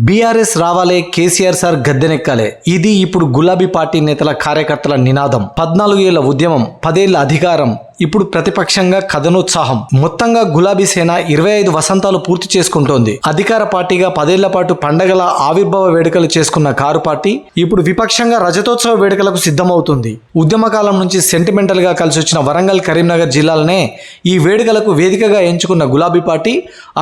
BRS రావాలే, KCR sir గద్దెనెక్కాలే. ఇది ఇప్పుడు గులాబీ పార్టీ నేతల కార్యకర్తల నినాదం. 14 ఏళ్ల ఉద్యమం, 10 ఏళ్ల అధికారం, ఇప్పుడు ప్రతిపక్షంగా కథనోత్సాహం. మొత్తంగా గులాబీ సేన 25 వసంతాలు పూర్తి చేసుకుంటోంది. అధికార పార్టీగా 10 ఏళ్ల పాటు పండగల ఆవిర్భావ వేడుకలు చేసుకున్న కారు పార్టీ ఇప్పుడు విపక్షంగా రజతోత్సవ వేడుకలకు సిద్ధమవుతుంది. ఉద్యమకాలం నుంచి సెంటిమెంటల్ గా కలిసి వచ్చిన వరంగల్, కరీంనగర్ జిల్లాలనే ఈ వేడుకలకు వేదికగా ఎంచుకున్న గులాబీ పార్టీ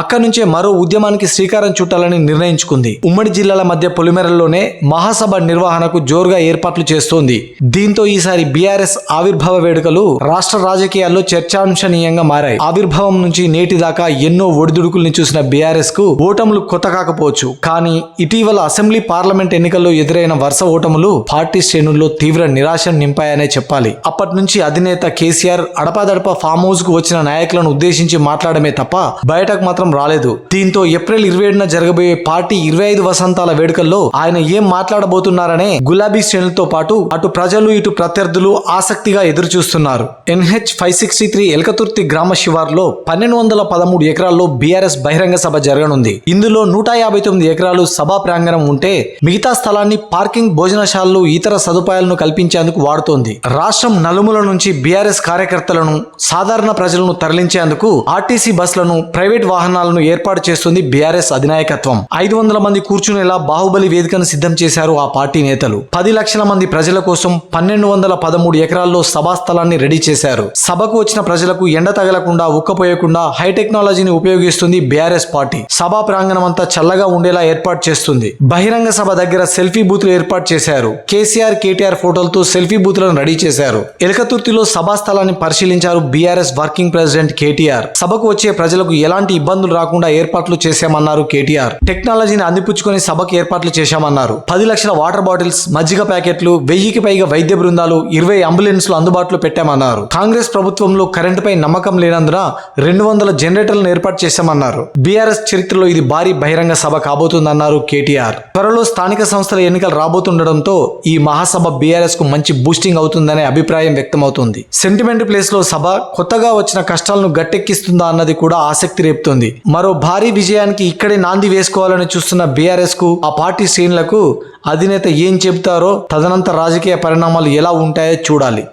అక్కడి నుంచే మరో ఉద్యమానికి శ్రీకారం చుట్టాలని నిర్ణయించుకుంది. ఉమ్మడి జిల్లాల మధ్య పొలిమేరల్లోనే మహాసభ నిర్వహణకు జోరుగా ఏర్పాట్లు చేస్తోంది. దీంతో ఈసారి బీఆర్ఎస్ ఆవిర్భావ వేడుకలు రాష్ట్ర రాజకీయాల్లో చర్చాంశనీయంగా మారాయి. ఆవిర్భావం నుంచి నేటి దాకా ఎన్నో ఒడిదుడుకుల్ని చూసిన బీఆర్ఎస్ కు ఓటములు కొత్త కాకపోవచ్చు. కానీ ఇటీవల అసెంబ్లీ, పార్లమెంట్ ఎన్నికల్లో ఎదురైన వరుస ఓటములు పార్టీ శ్రేణుల్లో తీవ్ర నిరాశను నింపాయనే చెప్పాలి. అప్పటి నుంచి అధినేత కేసీఆర్ అడపాదడపా ఫామ్ హౌస్ కు వచ్చిన నాయకులను ఉద్దేశించి మాట్లాడమే తప్ప బయటకు మాత్రం రాలేదు. దీంతో ఏప్రిల్ 27న జరగబోయే పార్టీ 25 వసంతాల వేడుకల్లో ఆయన ఏం మాట్లాడబోతున్నారనే గులాబీ శ్రేణులతో పాటు అటు ప్రజలు, ఇటు ప్రత్యర్థులు ఆసక్తిగా ఎదురు చూస్తున్నారు. NH 563 ఎల్కతుర్తి గ్రామ శివార్లో 1213 ఎకరాల్లో బీఆర్ఎస్ బహిరంగ సభ జరగనుంది. ఇందులో 159 ఎకరాలు సభా ప్రాంగణం ఉంటే మిగతా స్థలాన్ని పార్కింగ్, భోజనశాలలు, ఇతర సదుపాయాలను కల్పించేందుకు వాడుతోంది. రాష్ట్రం నలుమూల నుంచి బీఆర్ఎస్ కార్యకర్తలను, సాధారణ ప్రజలను తరలించేందుకు ఆర్టీసీ బస్సులను, ప్రైవేట్ వాహనాలను ఏర్పాటు చేస్తుంది బీఆర్ఎస్ అధినాయకత్వం. 500 మంది కూర్చునేలా బాహుబలి వేదికను సిద్ధం చేశారు ఆ పార్టీ నేతలు. 10 లక్షల మంది ప్రజల కోసం 1213 ఎకరాల్లో సభా స్థలాన్ని రెడీ చేశారు. సభకు వచ్చిన ప్రజలకు ఎండ తగలకుండా, ఉక్కపోయకుండా హై టెక్నాలజీని ఉపయోగిస్తుంది బీఆర్ఎస్ పార్టీ. సభా ప్రాంగణం అంతా చల్లగా ఉండేలా ఏర్పాటు చేస్తుంది. బహిరంగ సభ దగ్గర సెల్ఫీ బూత్లు ఏర్పాటు చేశారు. కేసీఆర్, కేటీఆర్ ఫోటోలతో సెల్ఫీ బూత్లను రెడీ చేశారు. ఎల్కతుర్తిలో సభా స్థలాన్ని పరిశీలించారు బీఆర్ఎస్ వర్కింగ్ ప్రెసిడెంట్ కేటీఆర్. సభకు వచ్చే ప్రజలకు ఎలాంటి ఇబ్బందులు రాకుండా ఏర్పాట్లు చేశామన్నారు కేటీఆర్. టెక్నాలజీని అందిపుచ్చుకొని సభకు ఏర్పాట్లు చేశామన్నారు. 10 లక్షల వాటర్ బాటిల్స్, మజ్జిగ ప్యాకెట్లు, 1000కి పైగా వైద్య బృందాలు, 20 అంబులెన్స్లు అందుబాటులో పెట్టామన్నారు. కాంగ్రెస్ ప్రభుత్వంలో కరెంటుపై నమ్మకం లేనందున 200 జనరేటర్లను ఏర్పాటు చేశామన్నారు. బీఆర్ఎస్ చరిత్రలో ఇది భారీ బహిరంగ సభ కాబోతుందన్నారు కేటీఆర్. త్వరలో స్థానిక సంస్థల ఎన్నికలు రాబోతుండటంతో ఈ మహాసభ బీఆర్ఎస్ కు మంచి బూస్టింగ్ అవుతుందనే అభిప్రాయం వ్యక్తమవుతుంది. సెంటిమెంట్ ప్లేస్ లో సభ కొత్తగా వచ్చిన కష్టాలను గట్టెక్కిస్తుందా అన్నది కూడా ఆసక్తి రేపుతోంది. మరో భారీ విజయానికి ఇక్కడే నాంది వేసుకోవాలని చూస్తున్న బీఆర్ఎస్ కు, ఆ పార్టీ శ్రేణులకు అధినేత ఏం చెబుతారో, తదనంతర రాజకీయ పరిణామాలు ఎలా ఉంటాయో చూడాలి.